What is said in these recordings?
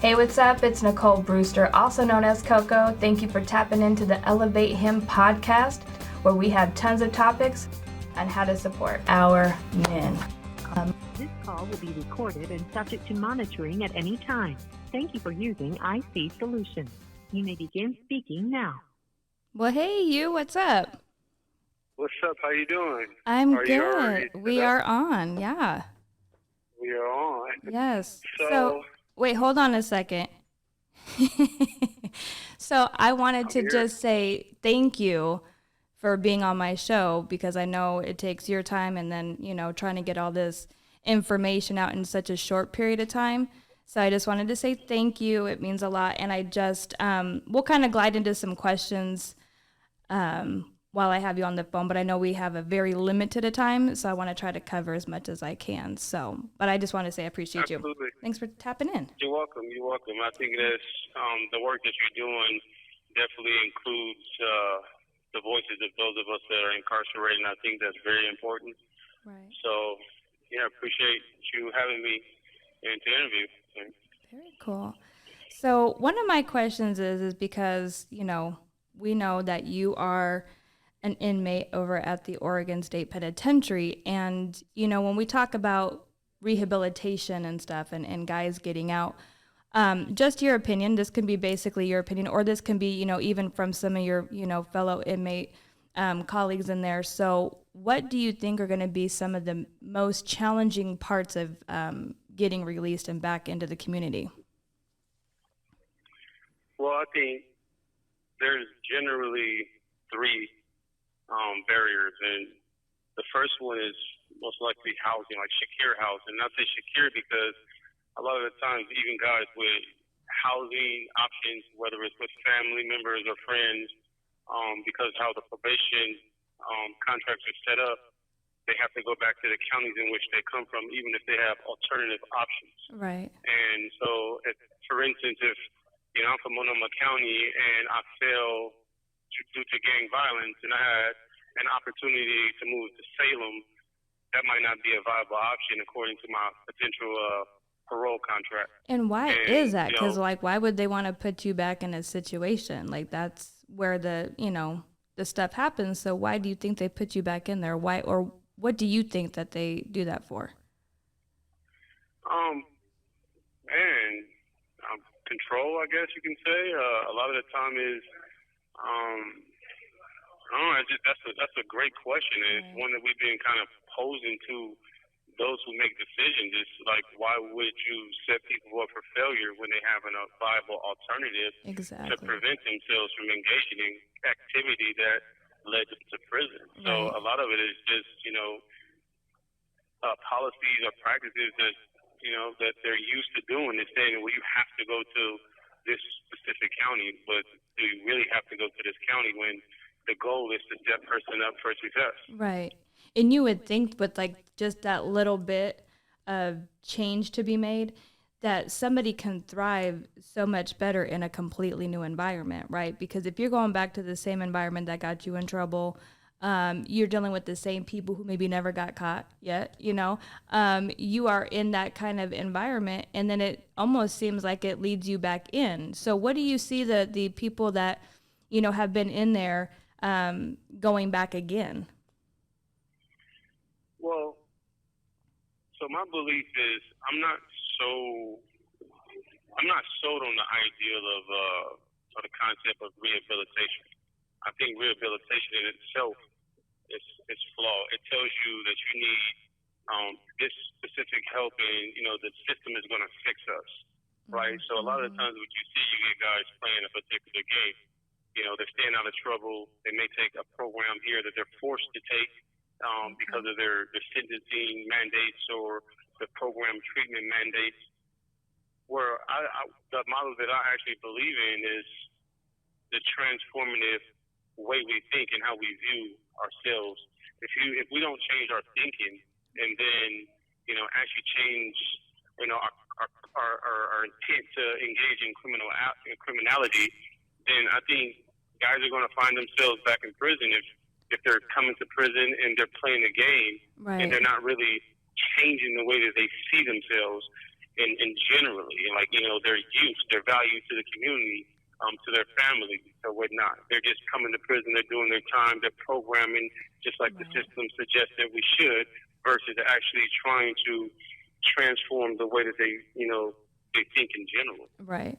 Hey, what's up? It's Nickole Brewster, also known as Coco. Thank you for tapping into the Elevate Him podcast, where we have tons of topics on how to support our men. This call will be recorded and subject to monitoring at any time. Thank you for using IC Solutions. You may begin speaking now. Well, hey, you, what's up? What's up? How you doing? I'm good. We are on, yeah. We are on. Yes. So wait, hold on a second. So I wanted to just say thank you for being on my show, because I know it takes your time and then, trying to get all this information out in such a short period of time. So I just wanted to say thank you. It means a lot. And I just, we'll kind of glide into some questions while I have you on the phone, but I know we have a very limited time, so I want to try to cover as much as I can. So, but I just want to say I appreciate Absolutely. you. Thanks for tapping in. You're welcome. You're welcome. I think that's the work that you're doing definitely includes the voices of those of us that are incarcerated, and I think that's very important. Right. So, yeah, I appreciate you having me in to interview. Very cool. So one of my questions is because, we know that you are an inmate over at the Oregon State Penitentiary. And, when we talk about rehabilitation and stuff and guys getting out, just your opinion, this can be basically your opinion, or this can be, even from some of your, fellow inmate colleagues in there. So what do you think are going to be some of the most challenging parts of getting released and back into the community? Well, I think there's generally three barriers, and the first one is most likely housing, like secure housing. Not say secure because a lot of the times even guys with housing options, whether it's with family members or friends, because how the probation contracts are set up, they have to go back to the counties in which they come from, even if they have alternative options. Right. And so, for instance, if I'm from Monoma County and I fail due to gang violence, and I had an opportunity to move to Salem, that might not be a viable option according to my potential parole contract. And why is that? Because, why would they want to put you back in a situation? Like, that's where the stuff happens. So why do you think they put you back in there? Why, or what do you think that they do that for? Control, I guess you can say. A lot of the time is, I don't know. That's a great question, and it's one that we've been kind of posing to those who make decisions. It's like, why would you set people up for failure when they have a viable alternative to prevent themselves from engaging in activity that led them to prison? Right. So a lot of it is just, policies or practices that that they're used to doing. Is saying, well, you have to go to this specific county, but do you really have to go to this county when the goal is to set person up for success? Right. And you would think with just that little bit of change to be made, that somebody can thrive so much better in a completely new environment, right? Because if you're going back to the same environment that got you in trouble, you're dealing with the same people who maybe never got caught yet, you are in that kind of environment, and then it almost seems like it leads you back in. So what do you see the people that, have been in there going back again? Well, so my belief is I'm not sold on the ideal of or the concept of rehabilitation. I think rehabilitation in itself is flawed. It tells you that you need this specific help, and the system is going to fix us, right? Mm-hmm. So a lot of the times, what you see, you get guys playing a particular game. They're staying out of trouble. They may take a program here that they're forced to take because of their sentencing mandates or the program treatment mandates. Where the model that I actually believe in is the transformative way we think and how we view ourselves. If we don't change our thinking and then actually change our intent to engage in criminality, then I think guys are going to find themselves back in prison if they're coming to prison and they're playing a game, right, and they're not really changing the way that they see themselves. and generally, like, their use, their value to the community, to their families or whatnot. They're just coming to prison, they're doing their time, they're programming just like the system suggests that we should, versus actually trying to transform the way that they think in general. Right.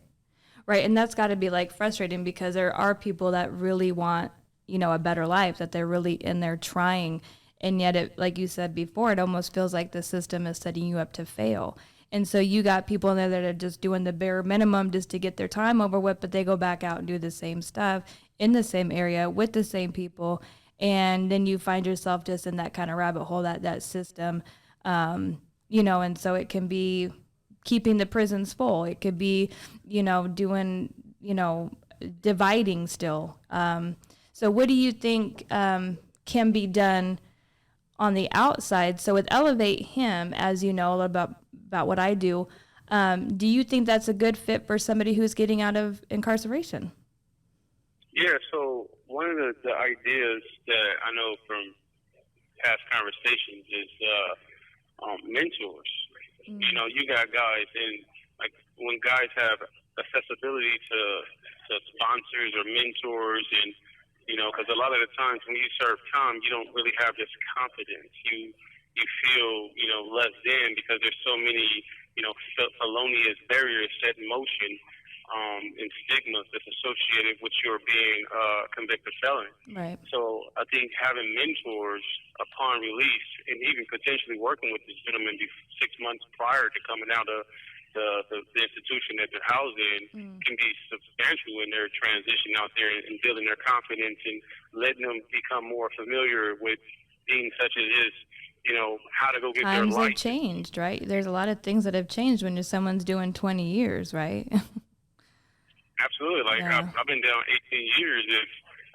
Right. And that's got to be like frustrating, because there are people that really want, a better life, that they're really in there trying. And yet, it, like you said before, it almost feels like the system is setting you up to fail. And so you got people in there that are just doing the bare minimum just to get their time over with, but they go back out and do the same stuff in the same area with the same people. And then you find yourself just in that kind of rabbit hole, that system, and so it can be keeping the prisons full. It could be, doing, dividing still. So what do you think can be done on the outside? So with Elevate Him, as you know about what I do you think that's a good fit for somebody who's getting out of incarceration? Yeah, so one of the ideas that I know from past conversations is mentors. You got guys, and like when guys have accessibility to sponsors or mentors, and because a lot of the times when you serve time, you don't really have this confidence. You feel less than, because there's so many felonious barriers set in motion, and stigmas that's associated with your being a convicted felon. Right. So I think having mentors upon release, and even potentially working with this gentleman 6 months prior to coming out of the institution that they're housed in, can be substantial in their transition out there, and building their confidence and letting them become more familiar with things such as this, how to go get their life. Times have changed, right? There's a lot of things that have changed when someone's doing 20 years, right? Absolutely. Like, yeah. I've been down 18 years. If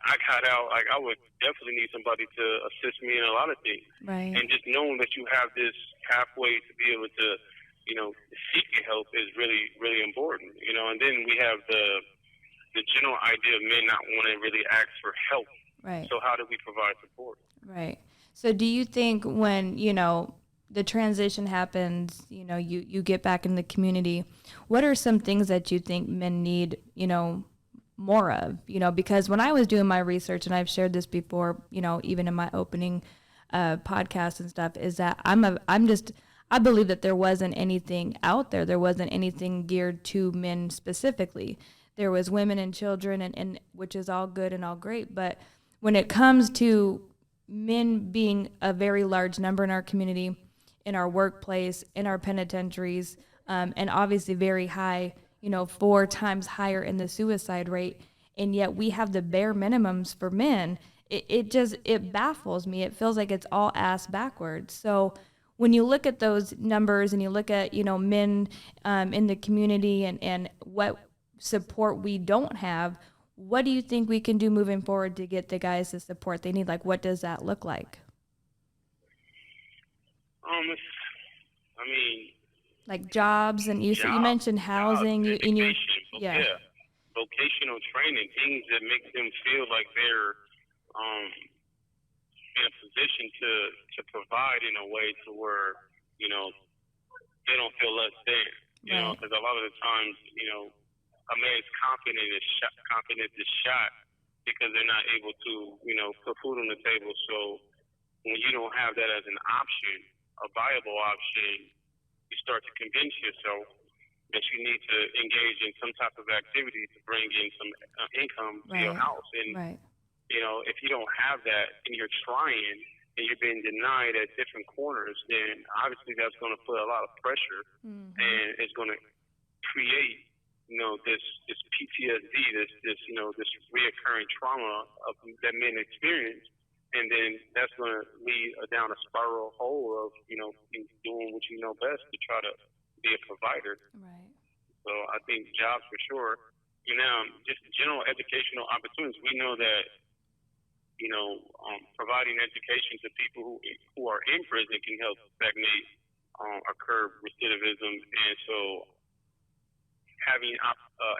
I got out, like, I would definitely need somebody to assist me in a lot of things. Right. And just knowing that you have this pathway to be able to, seek help is really, really important. And then we have the general idea of men not wanting to really ask for help. Right. So how do we provide support? Right. So do you think when, the transition happens, you get back in the community, what are some things that you think men need, more of? Because when I was doing my research, and I've shared this before, even in my opening podcast and stuff, is that I believe that there wasn't anything out there. There wasn't anything geared to men specifically. There was women and children, and which is all good and all great. But when it comes to men being a very large number in our community, in our workplace, in our penitentiaries, and obviously very high, 4 times higher in the suicide rate, and yet we have the bare minimums for men, it baffles me. It feels like it's all ass backwards. So when you look at those numbers and you look at, men in the community and what support we don't have, what do you think we can do moving forward to get the guys the support they need? Like, what does that look like? Like jobs, and you mentioned housing, yeah, vocational training, things that make them feel like they're in a position to provide in a way to where they don't feel less than. Because a lot of the times, a man's confidence is shot because they're not able to put food on the table. So when you don't have that as an option, a viable option, you start to convince yourself that you need to engage in some type of activity to bring in some income to your house. And, if you don't have that and you're trying and you're being denied at different corners, then obviously that's going to put a lot of pressure, and it's going to create, this PTSD, this reoccurring trauma that men experience. And then that's going to lead down a spiral hole of, doing what you know best to try to be a provider. Right. So I think jobs for sure. Just general educational opportunities. We know that, providing education to people who are in prison can help stagnate or curb recidivism. And so having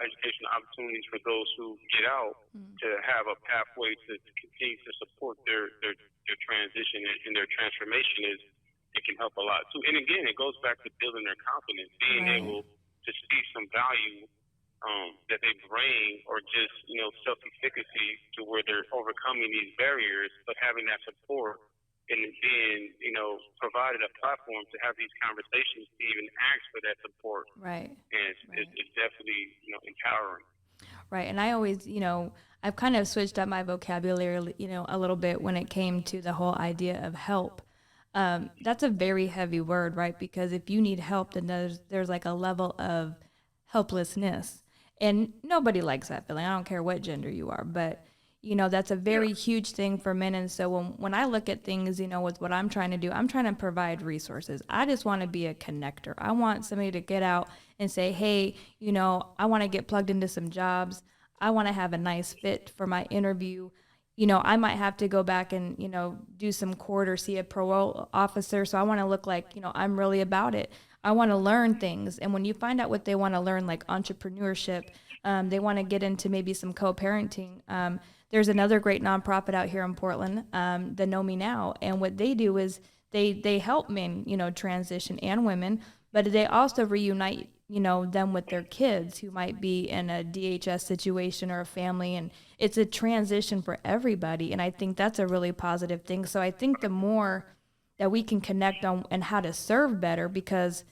educational opportunities for those who get out to have a pathway to continue to support their transition and their transformation is can help a lot too. And again, it goes back to building their confidence, being able to see some value that they bring, or just, self-efficacy to where they're overcoming these barriers, but having that support and being, provided a platform to have these conversations to even ask for that support. Right. And it's definitely, empowering. Right. And I always, I've kind of switched up my vocabulary, a little bit when it came to the whole idea of help. That's a very heavy word, right? Because if you need help, then there's like a level of helplessness. And nobody likes that feeling. I don't care what gender you are, but that's a very huge thing for men. And so when I look at things, with what I'm trying to do, I'm trying to provide resources. I just want to be a connector. I want somebody to get out and say, hey, I want to get plugged into some jobs. I want to have a nice fit for my interview. I might have to go back and, do some court or see a parole officer. So I want to look like, I'm really about it. I want to learn things. And when you find out what they want to learn, like entrepreneurship, they want to get into maybe some co-parenting. There's another great nonprofit out here in Portland, the Know Me Now. And what they do is they help men, transition, and women, but they also reunite, them with their kids who might be in a DHS situation or a family. And it's a transition for everybody. And I think that's a really positive thing. So I think the more that we can connect on and how to serve better, because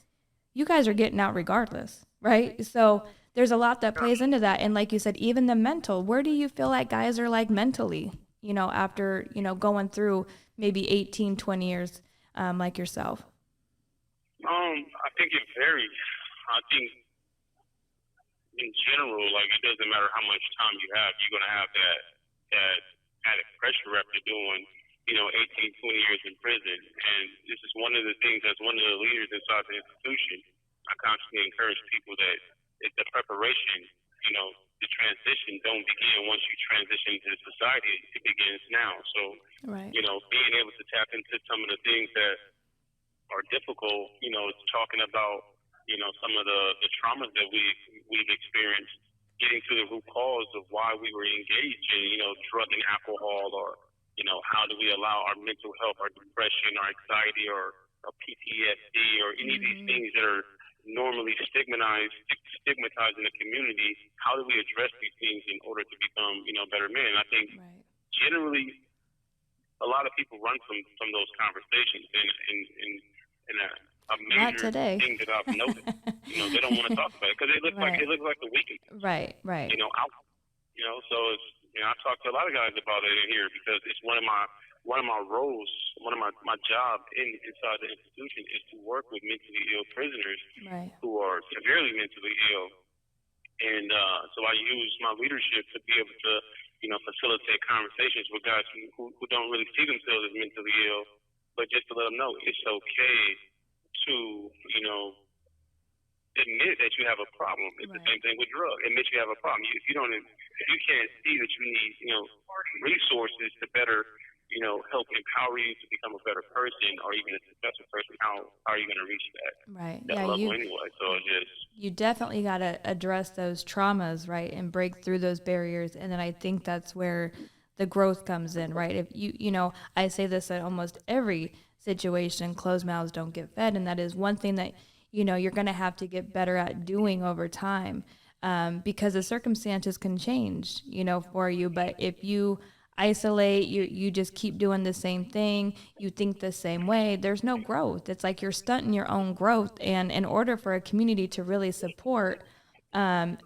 you guys are getting out regardless, right? So there's a lot that plays into that. And like you said, even the mental, where do you feel like guys are like mentally, after, going through maybe 18, 20 years like yourself? I think it varies. I think in general, like, it doesn't matter how much time you have, you're going to have that added pressure after doing, 18, 20 years in prison. And this is one of the things, as one of the leaders inside the institution, I constantly encourage people that it's the preparation, the transition don't begin once you transition to society. It begins now. So, being able to tap into some of the things that are difficult, talking about, some of the traumas that we've experienced, getting to the root cause of why we were engaged in, drug and alcohol, or, how do we allow our mental health, our depression, our anxiety, or PTSD, or any of these things that are normally stigmatized in the community. How do we address these things in order to become, better men? And I think generally a lot of people run from those conversations, and a major thing that I've noticed, they don't want to talk about it because it looks like the weakness. Right. So it's, I talk to a lot of guys about it in here because it's one of my roles, my job inside the institution is to work with mentally ill prisoners who are severely mentally ill. And so I use my leadership to be able to, facilitate conversations with guys who don't really see themselves as mentally ill, but just to let them know it's okay to, admit that you have a problem. It's the same thing with drugs. Admit you have a problem. If you can't see that you need, resources to better, help empower you to become a better person or even a successful person, how are you going to reach that level anyway? So you definitely got to address those traumas, right, and break through those barriers. And then I think that's where the growth comes in, right? If I say this at almost every situation, closed mouths don't get fed. And that is one thing that, you're going to have to get better at doing over time, because the circumstances can change, for you. But if you isolate, you just keep doing the same thing, you think the same way, there's no growth. It's like you're stunting your own growth. And in order for a community to really support and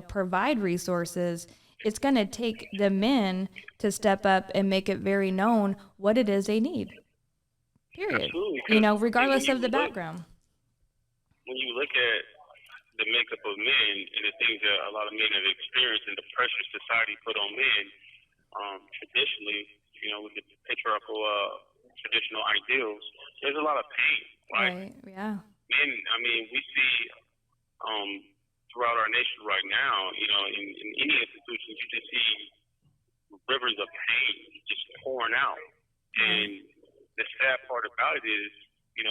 provide resources, it's going to take the men to step up and make it very known what it is they need. Period. Regardless of the background. When you look at the makeup of men and the things that a lot of men have experienced and the pressure society put on men, traditionally, with the patriarchal traditional ideals, there's a lot of pain, right? Yeah. Men, we see throughout our nation right now, in any institutions, you just see rivers of pain just pouring out. And the sad part about it is, in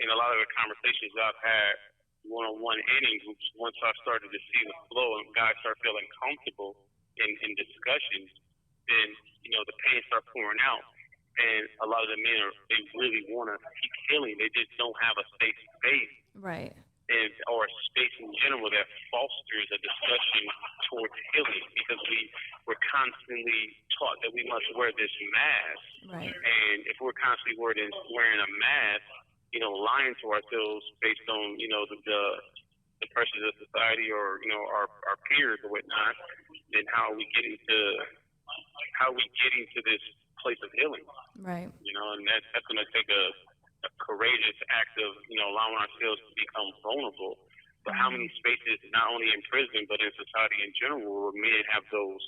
a lot of the conversations I've had one-on-one and in groups, once I started to see the flow and guys start feeling comfortable in discussions, then, the pain start pouring out. and a lot of the men they really want to seek healing. They just don't have a safe space, Right. or a space in general that fosters a discussion towards healing, because we're constantly taught that we must wear this mask. Right. And if we're constantly wearing a mask, lying to ourselves based on, the pressures of society, or, our peers or whatnot, then how are we getting to this place of healing? Right. And that's going to take a courageous act of, allowing ourselves to become vulnerable. But how many spaces, not only in prison, but in society in general, where men have those,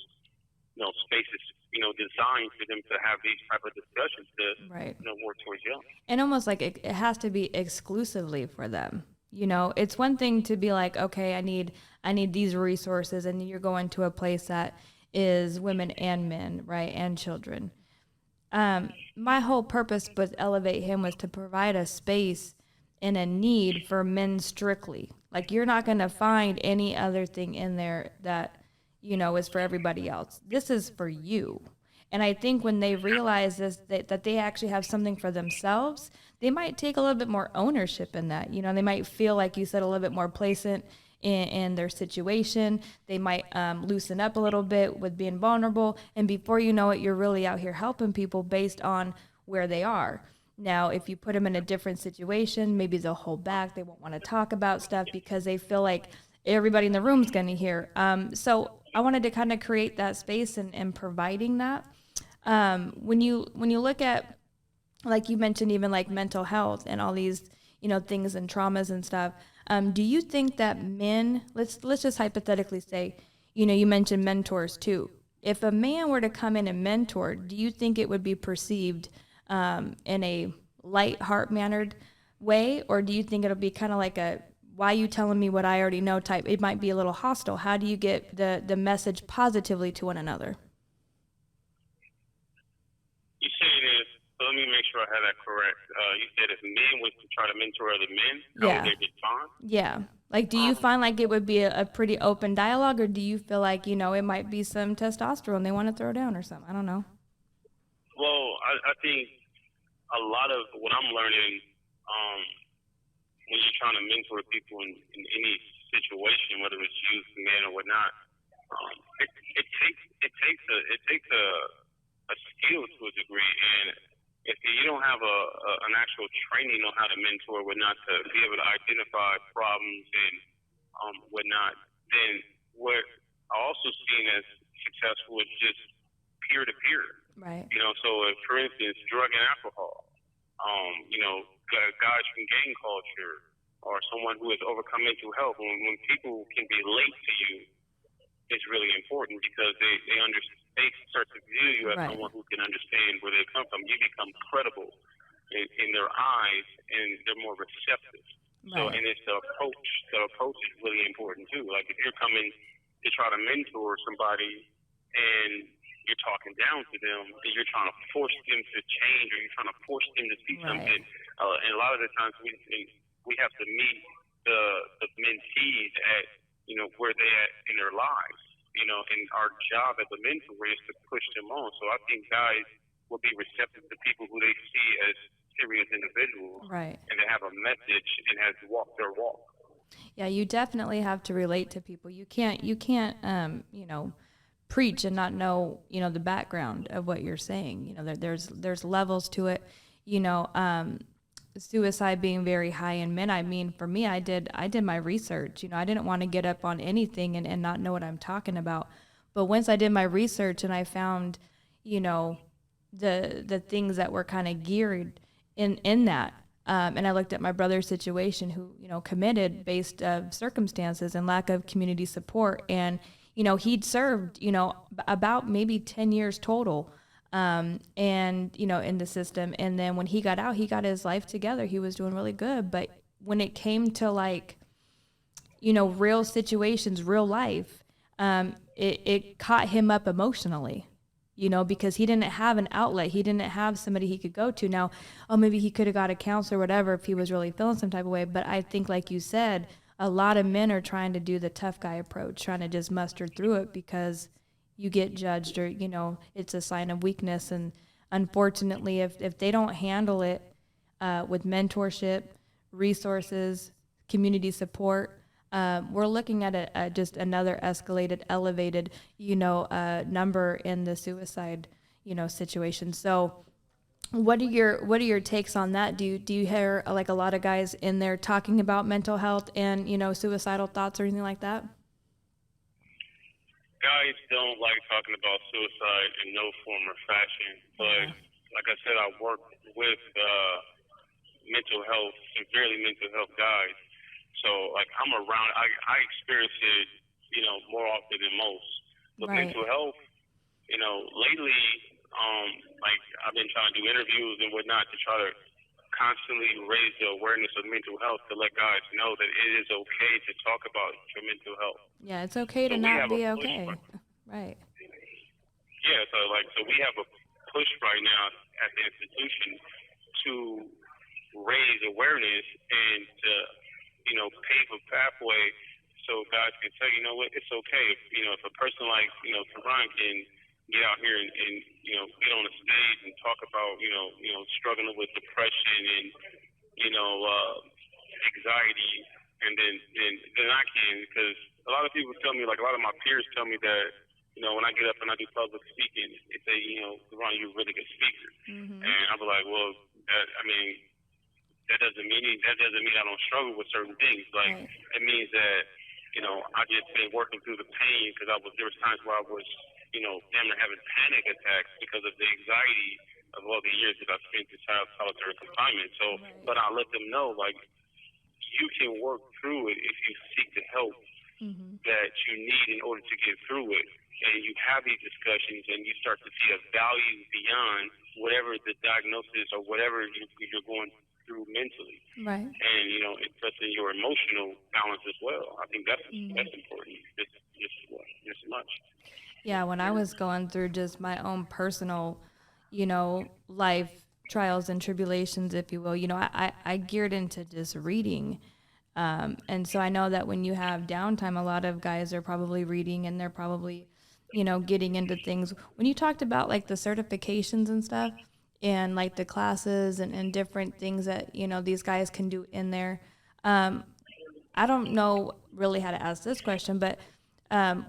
spaces, designed for them to have these type of discussions to, Right. Work towards healing. And almost like it has to be exclusively for them. It's one thing to be like, okay, I need these resources, and you're going to a place that is women and men, right, and children. My whole purpose was elevate him was to provide a space and a need for men strictly. Like, you're not going to find any other thing in there that, is for everybody else. This is for you. And I think when they realize this, that they actually have something for themselves, they might take a little bit more ownership in that. They might feel, like you said, a little bit more placent in their situation. They might loosen up a little bit with being vulnerable. And before you know it, you're really out here helping people based on where they are. Now, if you put them in a different situation, maybe they'll hold back. They won't want to talk about stuff because they feel like everybody in the room is going to hear. So I wanted to kind of create that space and providing that. When you look at, like you mentioned, even like mental health and all these, things and traumas and stuff, do you think that men, let's just hypothetically say, you mentioned mentors too. If a man were to come in and mentor, do you think it would be perceived in a light, heart-mannered way, or do you think it'll be kind of like a, why are you telling me what I already know type? It might be a little hostile. How do you get the message positively to one another? You say this, so let me make sure I have that correct. You said if men was to try to mentor other men, how would they respond? Yeah. Like, do you find like it would be a pretty open dialogue, or do you feel like, it might be some testosterone they want to throw down or something? I don't know. Well, I think a lot of what I'm learning, when you're trying to mentor people in any situation, whether it's youth, men, or whatnot, it takes a skill to a degree, and if you don't have an actual training on how to mentor, whatnot, to be able to identify problems and whatnot, then what I also seen as successful is just peer to peer. Right. So if, for instance, drug and alcohol, guys from gang culture, or someone who has overcome mental health, when people can be late to you, it's really important, because they start to view you as someone who can understand where they come from. You become credible in their eyes, and they're more receptive. So, and it's the approach. The approach is really important too. Like, if you're coming to try to mentor somebody and you're talking down to them, and you're trying to force them to change, or you're trying to force them to see something, and a lot of the times we have to meet the mentees at where they at in their lives, and our job as a mentor is to push them on. So I think guys will be receptive to people who they see as serious individuals, and they have a message and has walked their walk. Yeah, you definitely have to relate to people. You can't preach and not know, the background of what you're saying. There's levels to it. Suicide being very high in men. I mean, for me, I did my research. I didn't want to get up on anything and not know what I'm talking about. But once I did my research and I found, the things that were kind of geared in that, and I looked at my brother's situation, who, committed based of circumstances and lack of community support. And, he'd served, about maybe 10 years total. And, in the system. And then when he got out, he got his life together. He was doing really good. But when it came to like, real situations, real life, it caught him up emotionally, because he didn't have an outlet. He didn't have somebody he could go to. Now, maybe he could have got a counselor or whatever if he was really feeling some type of way. But I think, like you said, a lot of men are trying to do the tough guy approach, trying to just muster through it because you get judged, or, it's a sign of weakness. And unfortunately, if they don't handle it with mentorship, resources, community support, we're looking at just another escalated, elevated, number in the suicide, situation. So what are your takes on that? Do you hear like a lot of guys in there talking about mental health and, suicidal thoughts or anything like that? Guys don't like talking about suicide in no form or fashion, but like I said, I work with mental health, severely mental health guys. So like I'm around, I experience it, more often than most. But mental health, lately, like I've been trying to do interviews and whatnot to try to constantly raise the awareness of mental health to let guys know that it is okay to talk about your mental health. Yeah, it's okay to not be okay. Right. Yeah, so we have a push right now at the institution to raise awareness and to, pave a pathway so guys can say, it's okay if a person like, Theron can get out here and get on the stage and talk about, struggling with depression and, anxiety, and then I can, because a lot of people tell me, like a lot of my peers tell me that, when I get up and I do public speaking, they say, Theron, you're a really good speaker. Mm-hmm. And I'll be like, well, that doesn't mean I don't struggle with certain things. Like, it means that, I just been working through the pain because there was times where I was, damn near having panic attacks because of the anxiety of all the years that I spent in solitary confinement. So, but I let them know, like, you can work through it if you seek the help that you need in order to get through it. And you have these discussions and you start to see a value beyond whatever the diagnosis or whatever you're going through mentally. Right. And, it's just in your emotional balance as well. I think that's important just as much. Yeah, when I was going through just my own personal, life trials and tribulations, if you will, I geared into just reading. And so I know that when you have downtime, a lot of guys are probably reading and they're probably, getting into things. When you talked about like the certifications and stuff and like the classes and different things that, these guys can do in there, I don't know really how to ask this question, but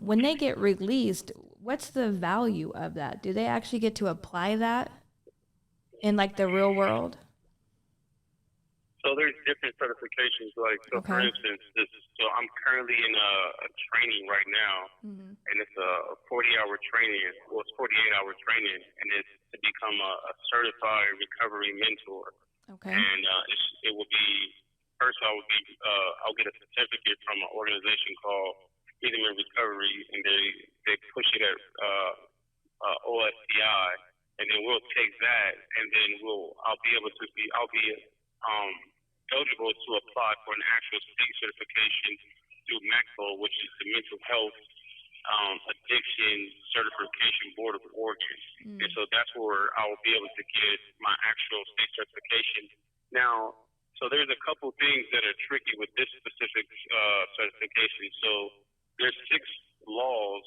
when they get released, what's the value of that? Do they actually get to apply that in like the real world? So there's different certifications. Like, so for instance, I'm currently in a training right now, and it's a 40-hour training. Well, it's 48-hour training, and it's to become a certified recovery mentor. Okay. And it will be, first I'll get a certificate from an organization called Inmate Recovery, and they push it at OSPI, and then we'll take that, and then I'll be eligible to apply for an actual state certification through Nickole, which is the Mental Health Addiction Certification Board of Oregon. And so that's where I will be able to get my actual state certification. Now, so there's a couple things that are tricky with this specific certification. So there's 6 laws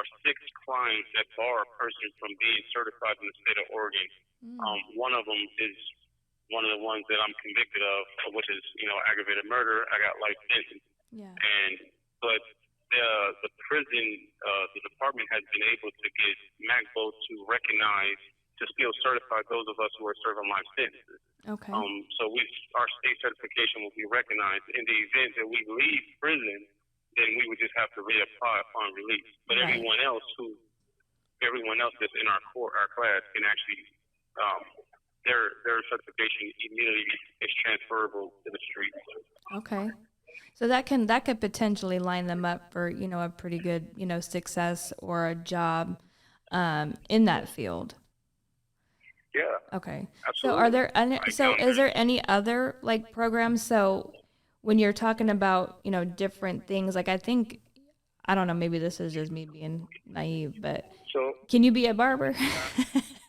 or 6 crimes that bar a person from being certified in the state of Oregon. One of them is one of the ones that I'm convicted of, which is, aggravated murder. I got life sentence. Yeah. But the prison, the department has been able to get MACBO to recognize, to still certify those of us who are serving life sentences. Okay. So our state certification will be recognized. In the event that we leave prison, then we would just have to reapply upon release. But everyone else that's in our class can actually, their certification immediately is transferable to the streets. Okay. So that could potentially line them up for, a pretty good, success or a job in that field. Yeah. Okay. Absolutely. Is there any other like programs? So when you're talking about, different things, like I think, I don't know, maybe this is just me being naive, but can you be a barber?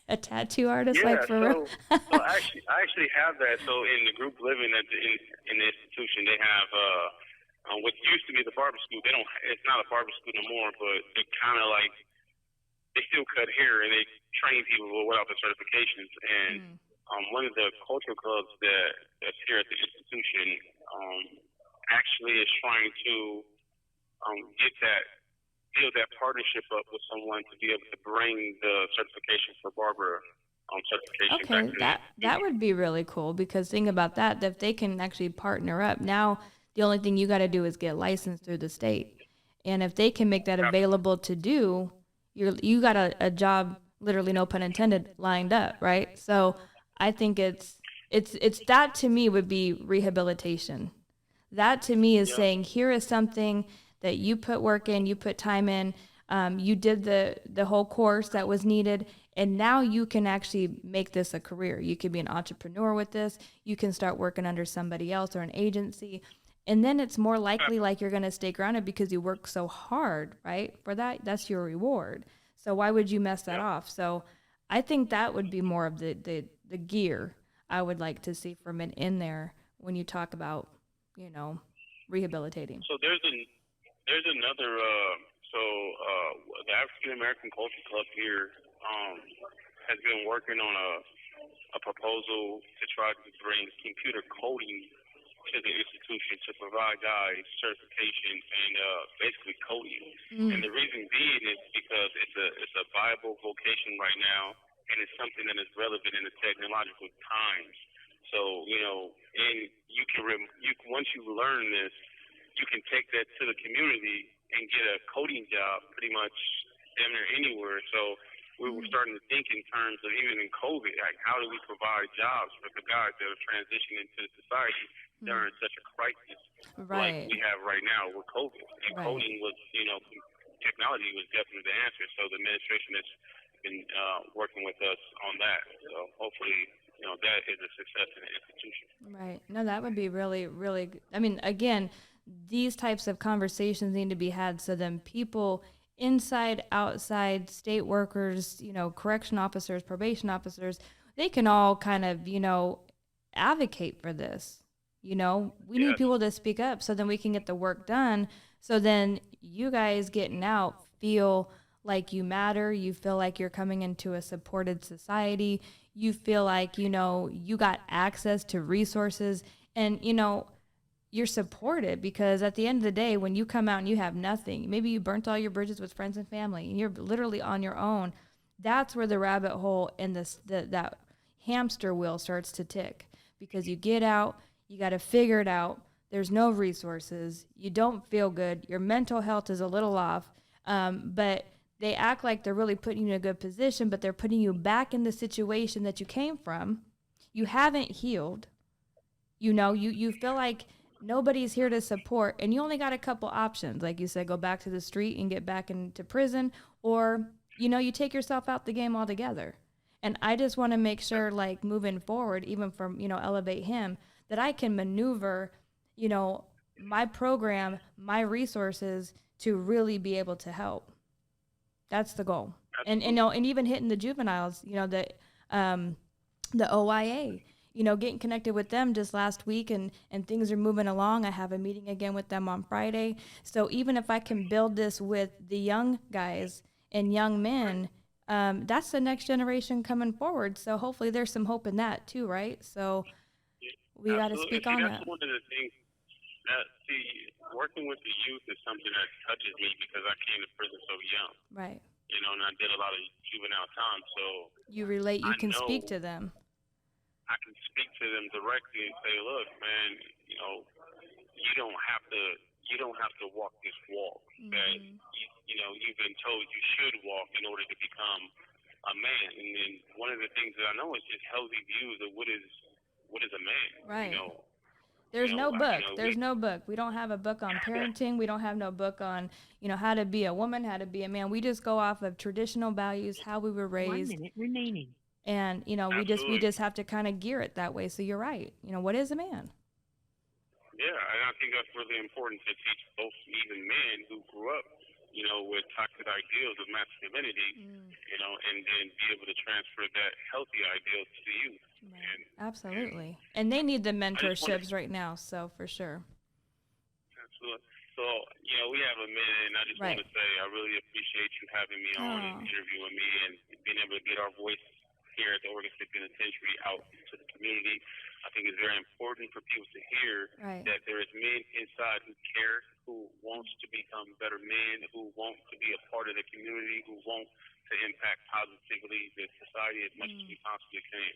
A tattoo artist, real? So I actually have that. So in the group living in the institution, they have what used to be the barber school. It's not a barber school no more, but they kind of like they still cut hair and they train people without the certifications. And one of the cultural clubs that's here at the institution actually is trying to build that partnership up with someone to be able to bring the certification for barber certification back Okay, to the that would be really cool, because think about that, if they can actually partner up. Now, the only thing you got to do is get licensed through the state. And if they can make that available to do, you got a job, literally no pun intended, lined up, right? So I think it's that, to me, would be rehabilitation. That to me is saying, here is something that you put work in, you put time in, you did the whole course that was needed, and now you can actually make this a career. You could be an entrepreneur with this. You can start working under somebody else or an agency. And then it's more likely like you're going to stay grounded because you work so hard, right? For that, that's your reward. So why would you mess that off? So I think that would be more of the gear I would like to see from it in there when you talk about, rehabilitating. So there's another the African American Culture Club here has been working on a proposal to try to bring computer coding to the institution to provide guys certification and basically coding. And the reason being is because it's a viable vocation right now, and it's something that is relevant in the technological times. So and you can once you learn this, you can take that to the community and get a coding job pretty much damn near anywhere. So we were starting to think in terms of, even in COVID, like, how do we provide jobs for the guys that are transitioning into society during such a crisis like we have right now with COVID? And coding was, technology was definitely the answer. So the administration has been working with us on that. So hopefully, that is a success in the institution. Right. No, that would be really, really, I mean, again, these types of conversations need to be had so then people inside, outside, state workers, correction officers, probation officers, they can all kind of, advocate for this. We need people to speak up so then we can get the work done. So then you guys getting out feel like you matter. You feel like you're coming into a supported society. You feel like, you got access to resources, and, you're supported, because at the end of the day, when you come out and you have nothing, maybe you burnt all your bridges with friends and family and you're literally on your own. That's where the rabbit hole and that hamster wheel starts to tick, because you get out, you got to figure it out. There's no resources. You don't feel good. Your mental health is a little off. But they act like they're really putting you in a good position, but they're putting you back in the situation that you came from. You haven't healed. You feel like nobody's here to support, and you only got a couple options. Like you said, go back to the street and get back into prison, or, you take yourself out the game altogether. And I just want to make sure, like, moving forward, even from, Elevate Him, that I can maneuver, my program, my resources to really be able to help. That's the goal. And even hitting the juveniles, the OIA, getting connected with them just last week, and things are moving along. I have a meeting again with them on Friday. So even if I can build this with the young guys and young men, that's the next generation coming forward. So hopefully there's some hope in that too, right? So we got to speak on that. That's one of the things that, working with the youth is something that touches me, because I came to prison so young. Right. And I did a lot of juvenile time. So you relate, you can speak to them. I can speak to them directly and say, look, man, you don't have to walk this walk that you've been told you should walk in order to become a man. And then one of the things that I know is just healthy views of what is a man. Right. There's no book. There's no book. We don't have a book on parenting. We don't have no book on, how to be a woman, how to be a man. We just go off of traditional values, how we were raised. 1 minute remaining. And, we just have to kind of gear it that way. So you're right. What is a man? Yeah, and I think that's really important to teach both, even men who grew up, with toxic ideals of masculinity, and then be able to transfer that healthy ideal to the youth. Right. Absolutely. And they need the mentorships right now, so for sure. Absolutely. So, we have a minute, and I just Right. want to say I really appreciate you having me on and interviewing me and being able to get our voice here at the Oregon State Penitentiary out to the community. I think it's very important for people to hear that there is men inside who care, who wants to become better men, who want to be a part of the community, who want to impact positively the society as much as we possibly can.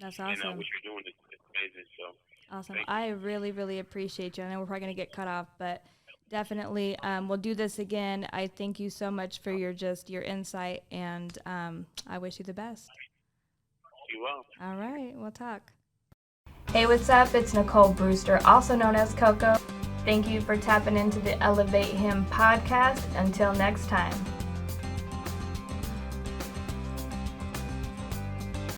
That's awesome. And what you're doing is amazing. So awesome. I really, really appreciate you. I know we're probably going to get cut off, but definitely we'll do this again. I thank you so much for your insight, and I wish you the best. You will. All right, we'll talk. Hey, what's up? It's Nickole Brewster, also known as Coco. Thank you for tapping into the Elevate Him podcast. Until next time.